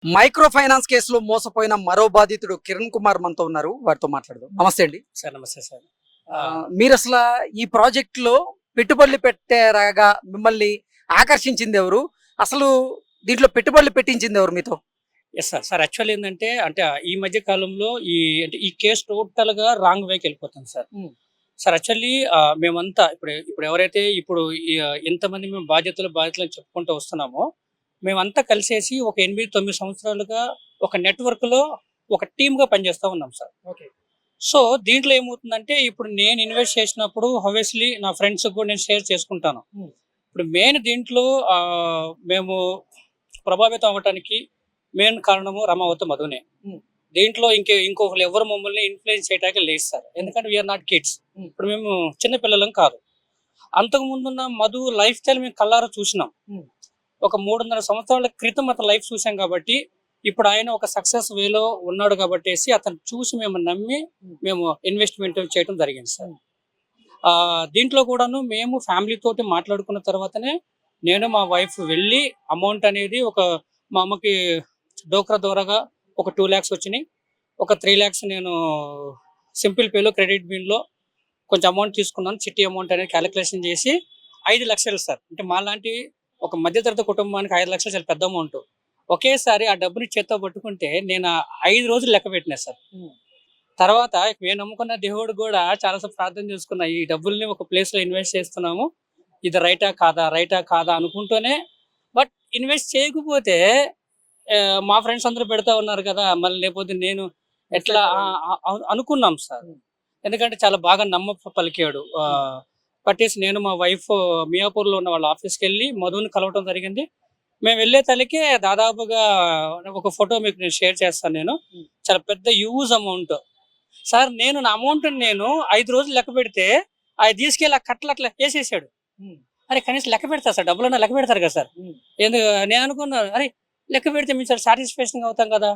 Micro finance కేసులో మోసపోయిన మరో బాధితుడు కిరణ్ కుమార్ మనతో ఉన్నారు. వారితో మాట్లాడదాం. నమస్తే అండి. సార్ నమస్తే సార్. మీరు అసలు ఈ ప్రాజెక్ట్ లో పెట్టుబడులు పెట్టేరాగా మిమ్మల్ని ఆకర్షించింది ఎవరు? అసలు దీంట్లో పెట్టుబడులు పెట్టించింది ఎవరు మీతో? Yes sir. సార్ యాక్చువల్ ఏంటంటే ఈ మధ్య కాలంలో ఈ కేసు టోటల్ గా రాంగ్ వేకి వెళ్ళిపోతుంది సార్. సార్ యాక్చువల్లీ మేమంతా ఇప్పుడు ఎవరైతే ఎంతమంది మేము బాధ్యతలు అని చెప్పుకుంటూ వస్తున్నామో మేమంతా కలిసేసి ఒక 8-9 సంవత్సరాలుగా ఒక నెట్వర్క్ లో ఒక టీమ్ గా పనిచేస్తూ ఉన్నాం సార్. సో దీంట్లో ఏమవుతుందంటే ఇప్పుడు నేను ఇన్వెస్ట్ చేసినప్పుడు ఆబ్వియస్లీ నా ఫ్రెండ్స్ కూడా నేను షేర్ చేసుకుంటాను. ఇప్పుడు మెయిన్ దీంట్లో మేము ప్రభావితం అవ్వటానికి మెయిన్ కారణము రమావతి మధునే. దీంట్లో ఇంకొకరు ఎవరు మమ్మల్ని ఇన్ఫ్లుయెన్స్ చేయడానికి లేదు సార్. ఎందుకంటే వీఆర్ నాట్ కిడ్స్. ఇప్పుడు మేము చిన్న పిల్లలం కాదు. అంతకు ముందున్న మధు లైఫ్ స్టైల్ మేము కళ్ళారా చూసినాం. ఒక 3.5 సంవత్సరాల క్రితం అతను లైఫ్ చూసాం కాబట్టి ఇప్పుడు ఆయన ఒక సక్సెస్ వేలో ఉన్నాడు కాబట్టి అతను చూసి మేము నమ్మి మేము ఇన్వెస్ట్మెంట్ చేయడం జరిగింది సార్. దీంట్లో కూడాను మేము ఫ్యామిలీ తోటి మాట్లాడుకున్న తర్వాతనే నేను మా వైఫ్ వెళ్ళి అమౌంట్ అనేది మా అమ్మకి డోక్రా ద్వారాగా ఒక 2 lakhs వచ్చినాయి. ఒక 3 lakhs నేను సింపుల్ పేలో క్రెడిట్ బిన్లో కొంచెం అమౌంట్ తీసుకున్నాను. చిట్టి అమౌంట్ అనేది క్యాలిక్యులేషన్ చేసి 5 లక్షలు సార్. అంటే మాలాంటి ఒక మధ్యతరగతి కుటుంబానికి 5 లక్షలు చాలా పెద్ద అమౌంట్. ఒకేసారి ఆ డబ్బుని చేత్తో పట్టుకుంటే నేను 5 రోజులు లెక్క పెట్టినా సార్. తర్వాత నేను నమ్ముకున్న దేవుడు కూడా చాలాసార్లు ప్రార్థన చేసుకున్నా, ఈ డబ్బుల్ని ఒక ప్లేస్ లో ఇన్వెస్ట్ చేస్తున్నాము, ఇది రైటా కాదా అనుకుంటూనే. బట్ ఇన్వెస్ట్ చేయకపోతే మా ఫ్రెండ్స్ అందరూ పెడతా ఉన్నారు కదా, మళ్ళీ లేకపోతే నేను ఎట్లా అనుకున్నాం సార్. ఎందుకంటే చాలా బాగా పలికాడు. పట్టేసి నేను మా వైఫ్ మియాపూర్ లో ఉన్న వాళ్ళ ఆఫీస్కి వెళ్ళి మధుని కలవటం జరిగింది. మేము వెళ్ళే తలకే దాదాపుగా ఒక ఫోటో మీకు నేను షేర్ చేస్తాను. నేను చాలా పెద్ద యూజ్ అమౌంట్ సార్. నా అమౌంట్ నేను 5 రోజులు లెక్క పెడితే అది తీసుకెళ్ళి ఆ కట్టలు అట్లా వేసేసాడు. అరే కనీసం లెక్క పెడతారు సార్, డబ్బులన్నా లెక్క పెడతారు కదా సార్. నేను అనుకున్నాను, అరే లెక్క పెడితే మేము సార్ సాటిస్ఫాక్షన్ అవుతాం కదా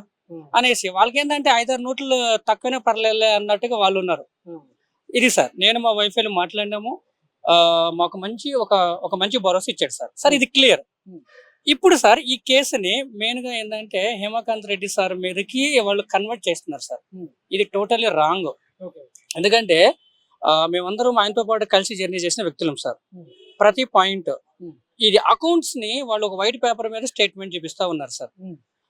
అనేసి. వాళ్ళకి ఏంటంటే 5-6 నోట్లు తక్కువనే పర్లేదు అన్నట్టుగా వాళ్ళు ఉన్నారు. ఇది సార్ నేను మా వైఫ్ వెళ్ళి మాట్లాడినాము. మాకు ఒక మంచి భరోసా ఇచ్చాడు సార్. సార్ ఇది క్లియర్. ఇప్పుడు సార్ ఈ కేసుని మెయిన్ గా ఏంటంటే హేమకాంత్ రెడ్డి సార్ మీదకి వాళ్ళు కన్వర్ట్ చేస్తున్నారు సార్. ఇది టోటల్లీ రాంగ్. ఎందుకంటే మేమందరం ఆయనతో పాటు కలిసి జర్నీ చేసిన వ్యక్తులం సార్. ప్రతి పాయింట్ ఇది అకౌంట్స్ ని వాళ్ళు ఒక వైట్ పేపర్ మీద స్టేట్మెంట్ చూపిస్తా ఉన్నారు సార్.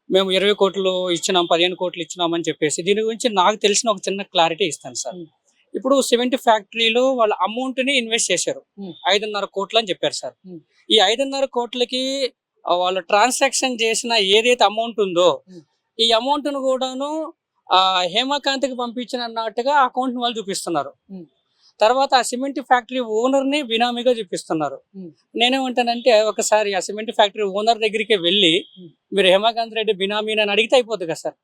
మేము 20 కోట్లు ఇచ్చినాం, 15 కోట్లు ఇచ్చినామని చెప్పేసి. దీని గురించి నాకు తెలిసిన ఒక చిన్న క్లారిటీ ఇస్తాను సార్. ఇప్పుడు సిమెంట్ ఫ్యాక్టరీలో వాళ్ళ అమౌంట్ ని ఇన్వెస్ట్ చేశారు, 5.5 కోట్లు అని చెప్పారు సార్. ఈ 5.5 కోట్లకి వాళ్ళు ట్రాన్సాక్షన్ చేసిన ఏదైతే అమౌంట్ ఉందో ఈ అమౌంట్ ను కూడాను హేమకాంత్ కి పంపించిన అన్నట్టుగా అకౌంట్ వాళ్ళు చూపిస్తున్నారు. తర్వాత ఆ సిమెంట్ ఫ్యాక్టరీ ఓనర్ ని బినామీగా చూపిస్తున్నారు. నేనేమంటానంటే ఒకసారి ఆ సిమెంట్ ఫ్యాక్టరీ ఓనర్ దగ్గరికి వెళ్ళి మీరు హేమకాంత్ రెడ్డి బినామీ అని అడిగితే అయిపోతుంది కదా సార్.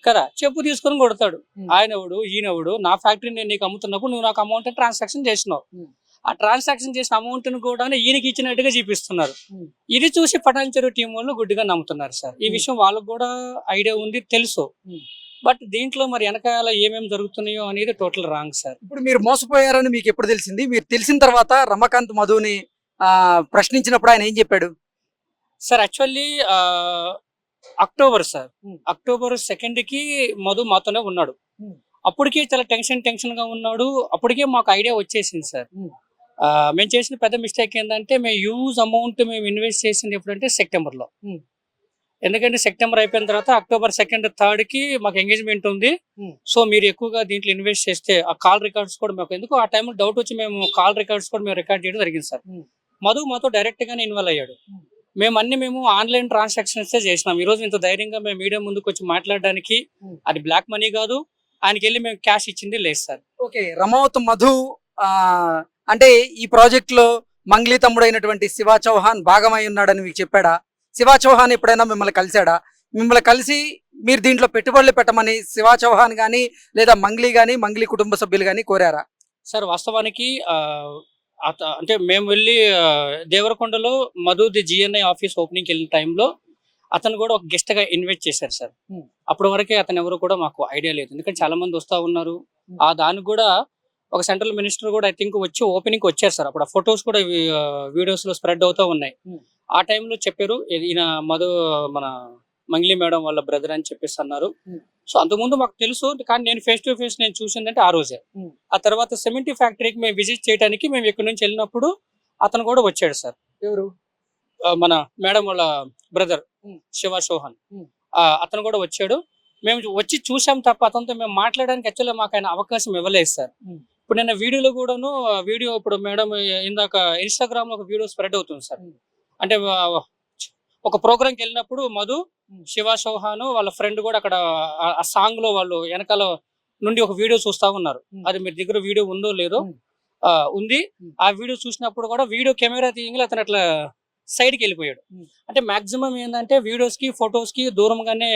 కదా, చెప్పు తీసుకొని కొడతాడు. ఆయనవుడు ఈయనవుడు, నా ఫ్యాక్టరీ నేను నీకు అమ్ముతున్నప్పుడు నువ్వు నాకు అమౌంట్ ట్రాన్సాక్షన్ చేసినావు. ఆ ట్రాన్సాక్షన్ చేసిన అమౌంట్ ను కూడా ఈయనకి ఇచ్చినట్టుగా చూపిస్తున్నారు. ఇది చూసి పటాన్ చెరువు టీం వాళ్ళు గుడ్డిగా నమ్ముతున్నారు సార్. ఈ విషయం వాళ్ళకు కూడా ఐడియా ఉంది, తెలుసు. బట్ దీంట్లో మరి వెనకాల ఏమేమి జరుగుతున్నాయో అనేది టోటల్ రాంగ్ సార్. ఇప్పుడు మీరు మోసపోయారని మీకు ఎప్పుడు తెలిసింది? మీరు తెలిసిన తర్వాత రమాకాంత్ మధుని ప్రశ్నించినప్పుడు ఆయన ఏం చెప్పాడు సార్? యాక్చువల్లీ అక్టోబర్ 2 కి మధు మాతోనే ఉన్నాడు. అప్పటికే చాలా టెన్షన్ గా ఉన్నాడు. అప్పటికే మాకు ఐడియా వచ్చేసింది సార్. మేము చేసిన పెద్ద మిస్టేక్ ఏంటంటే మేము యూజ్ అమౌంట్ మేము ఇన్వెస్ట్ చేసింది ఎప్పుడంటే సెప్టెంబర్ లో. ఎందుకంటే సెప్టెంబర్ అయిపోయిన తర్వాత అక్టోబర్ 2, 3 కి మాకు ఎంగేజ్మెంట్ ఉంది. సో మీరు ఎక్కువగా దీంట్లో ఇన్వెస్ట్ చేస్తే ఆ కాల్ రికార్డ్స్ కూడా మాకు ఎందుకు ఆ టైంలో డౌట్ వచ్చి మేము కాల్ రికార్డ్స్ కూడా మేము రికార్డ్ చేయడం జరిగింది సార్. మధు మాతో డైరెక్ట్ గానే ఇన్వాల్వ్ అయ్యాడు. మేము ఆన్లైన్ ట్రాన్సాక్షన్స్ చేసినాం. ఈ రోజు ఇంత ధైర్యంగా మేము మీడియా ముందుకు వచ్చి మాట్లాడడానికి అది బ్లాక్ మనీ కాదు, ఆయనకి వెళ్ళి మేము క్యాష్ ఇచ్చింది లేదు సార్. ఓకే, రమావత్ మధు అంటే ఈ ప్రాజెక్ట్ లో మంగ్లీ తమ్ముడు అయినటువంటి శివ చౌహాన్ భాగమై ఉన్నాడని మీకు చెప్పాడా? శివ చౌహాన్ ఎప్పుడైనా మిమ్మల్ని కలిశాడా? మిమ్మల్ని కలిసి మీరు దీంట్లో పెట్టుబడులు పెట్టమని శివ చౌహాన్ గానీ లేదా మంగ్లీ కుటుంబ సభ్యులు గానీ కోరారా? సార్ వాస్తవానికి అంటే మేము వెళ్ళి దేవరకొండలో మధుది GNI ఆఫీస్ ఓపెనింగ్కి వెళ్ళిన టైంలో అతను కూడా ఒక గెస్ట్ గా ఇన్వైట్ చేశారు సార్. అప్పటి వరకే అతను ఎవరు కూడా మాకు ఐడియా లేదు. ఎందుకంటే చాలా మంది వస్తా ఉన్నారు. దానికి కూడా ఒక సెంట్రల్ మినిస్టర్ కూడా ఐ థింక్ వచ్చి ఓపెనింగ్ వచ్చారు సార్. అప్పుడు ఆ ఫొటోస్ కూడా వీడియోస్ లో స్ప్రెడ్ అవుతూ ఉన్నాయి. ఆ టైంలో చెప్పారు ఈయన మన మంగ్లీ మేడం వాళ్ళ బ్రదర్ అని చెప్పేసి అన్నారు. Hmm. సో అంతకుముందు మాకు తెలుసు, కానీ నేను ఫేస్ టు ఫేస్ నేను చూసిందంటే ఆ రోజే. Hmm. ఆ తర్వాత సిమెంట్ ఫ్యాక్టరీకి మేము విజిట్ చేయడానికి మేము ఇక్కడ నుంచి వెళ్ళినప్పుడు అతను కూడా వచ్చాడు సార్. ఎవరు? మన మేడం వాళ్ళ brother Hmm. Shiva Chauhan. Hmm. అతను కూడా వచ్చాడు. మేము వచ్చి చూసాం తప్ప అతనితో మేము మాట్లాడడానికి యాక్చువల్గా మాకు ఆయన అవకాశం ఇవ్వలేదు సార్. Hmm. ఇప్పుడు నేను వీడియోలో కూడాను వీడియో ఇప్పుడు మేడం ఇందాక ఇన్స్టాగ్రామ్ లో ఒక వీడియో స్ప్రెడ్ అవుతుంది సార్. Hmm. అంటే ఒక ప్రోగ్రామ్కి వెళ్ళినప్పుడు మధు, Hmm. శివ చౌహాన్ వాళ్ళ ఫ్రెండ్ కూడా అక్కడ ఆ సాంగ్ లో వాళ్ళు వెనకాల నుండి ఒక వీడియో చూస్తా ఉన్నారు. Hmm. అది మీ దగ్గర వీడియో ఉందో లేదో Hmm. ఉంది. Hmm. ఆ వీడియో చూసినప్పుడు కూడా వీడియో కెమెరా తీయంగా అతను అట్లా సైడ్కి వెళ్ళిపోయాడు. Hmm. అంటే మాక్సిమం ఏంటంటే వీడియోస్ కి ఫొటోస్ కి దూరంగానే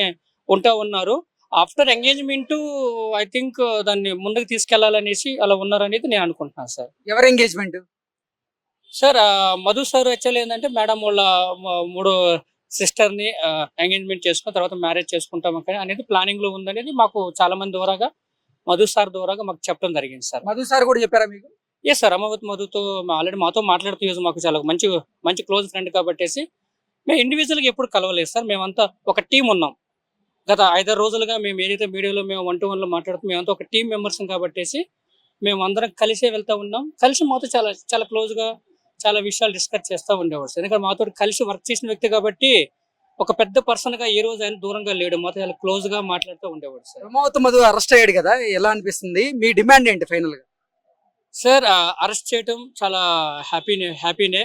ఉంటా ఉన్నారు. ఆఫ్టర్ ఎంగేజ్మెంట్ ఐ థింక్ దాన్ని ముందుకు తీసుకెళ్లాలనేసి అలా ఉన్నారనేది నేను అనుకుంటున్నాను సార్. ఎవరు engagement? Sir Madhu sir actual ఏంటంటే మేడం వాళ్ళ మూడో సిస్టర్ ని ఎంగేజ్మెంట్ చేసుకున్న తర్వాత మ్యారేజ్ చేసుకుంటాం అనేది ప్లానింగ్ లో ఉందనేది మాకు చాలా మంది ద్వారాగా మధు సార్ ద్వారాగా మాకు చెప్పడం జరిగింది సార్. మధు సార్ కూడా చెప్పారా మీకు? ఎస్ సార్, అమవత్ మధుతో ఆల్రెడీ మాతో మాట్లాడుతూ యూజ్ మాకు చాలా మంచి మంచి క్లోజ్ ఫ్రెండ్ కాబట్టేసి మేము ఇండివిజువల్ గా ఎప్పుడు కలవలేదు సార్. మేమంతా ఒక టీం ఉన్నాం. గత 5 రోజులుగా మేము ఏదైతే మీడియాలో మేము 1-to-1 లో మాట్లాడుతూ మేమంతా ఒక టీం మెంబర్స్ కాబట్టేసి మేము అందరం కలిసే వెళ్తా ఉన్నాం. కలిసి మాతో చాలా చాలా క్లోజ్ గా చాలా విషయాలు డిస్కస్ చేస్తూ ఉండేవాడు సార్. ఎందుకంటే మాతో కలిసి వర్క్ చేసిన వ్యక్తి కాబట్టి ఒక పెద్ద పర్సన్ గా ఏ రోజు ఆయన దూరంగా లేడు, మాతో చాలా క్లోజ్ గా మాట్లాడుతూ ఉండేవాడు సార్. రమావత్ మధు అరెస్ట్ అయ్యాడు కదా, ఎలా అనిపిస్తుంది? మీ డిమాండ్ ఏంటి ఫైనల్ గా? సార్ అరెస్ట్ చేయటం చాలా హ్యాపీనే.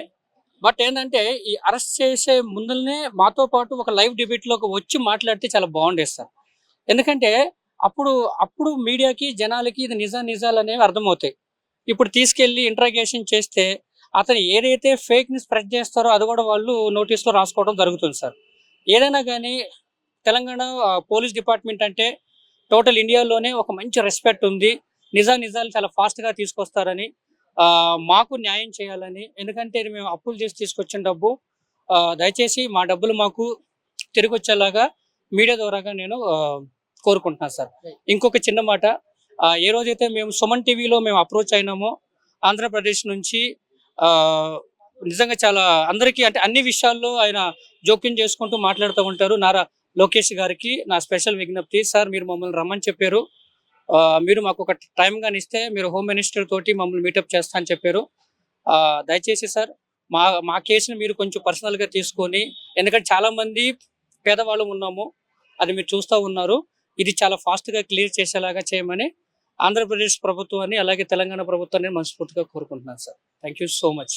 బట్ ఏంటంటే ఈ అరెస్ట్ చేసే ముందరనే మాతో పాటు ఒక లైవ్ డిబేట్ లోకి వచ్చి మాట్లాడితే చాలా బాగుండేది సార్. ఎందుకంటే అప్పుడు మీడియాకి జనాలకి ఇది నిజాలు అనేవి అర్థమవుతాయి. ఇప్పుడు తీసుకెళ్లి ఇంట్రాగేషన్ చేస్తే అతను ఏదైతే ఫేక్ ని స్ప్రెడ్ చేస్తారో అది కూడా వాళ్ళు నోటీస్ లో రాసుకోవడం జరుగుతుంది సార్. ఏదైనా కానీ తెలంగాణ పోలీస్ డిపార్ట్మెంట్ అంటే టోటల్ ఇండియాలోనే ఒక మంచి రెస్పెక్ట్ ఉంది. నిజాలు చాలా ఫాస్ట్ గా తీసుకొస్తారని, మాకు న్యాయం చేయాలని. ఎందుకంటే ఇది మేము అప్పులు చేసి తీసుకొచ్చిన డబ్బు, దయచేసి మా డబ్బులు మాకు తిరిగి వచ్చేలాగా మీడియా ద్వారాగా నేను కోరుకుంటున్నాను సార్. ఇంకొక చిన్న మాట, ఏ రోజైతే మేము సుమన్ టీవీలో మేము అప్రోచ్ అయినామో ఆంధ్రప్రదేశ్ నుంచి నిజంగా చాలా అందరికీ అంటే అన్ని విషయాల్లో ఆయన జోక్యం చేసుకుంటూ మాట్లాడుతూ ఉంటారు. నారా లోకేష్ గారికి నా స్పెషల్ విజ్ఞప్తి సార్, మీరు మమ్మల్ని రమ్మని చెప్పారు, మీరు మాకు ఒక టైం గాని ఇస్తే మీరు హోమ్ మినిస్టర్ తోటి మమ్మల్ని మీటప్ చేస్తా అని చెప్పారు. దయచేసి సార్ మా కేసుని మీరు కొంచెం పర్సనల్ గా తీసుకొని, ఎందుకంటే చాలా మంది పేదవాళ్ళు ఉన్నాము, అది మీరు చూస్తూ ఉన్నారు. ఇది చాలా ఫాస్ట్ గా క్లియర్ చేసేలాగా చేయమని ఆంధ్రప్రదేశ్ ప్రభుత్వాన్ని అలాగే తెలంగాణ ప్రభుత్వాన్ని మనస్ఫూర్తిగా కోరుకుంటున్నాను sir. Thank you so much.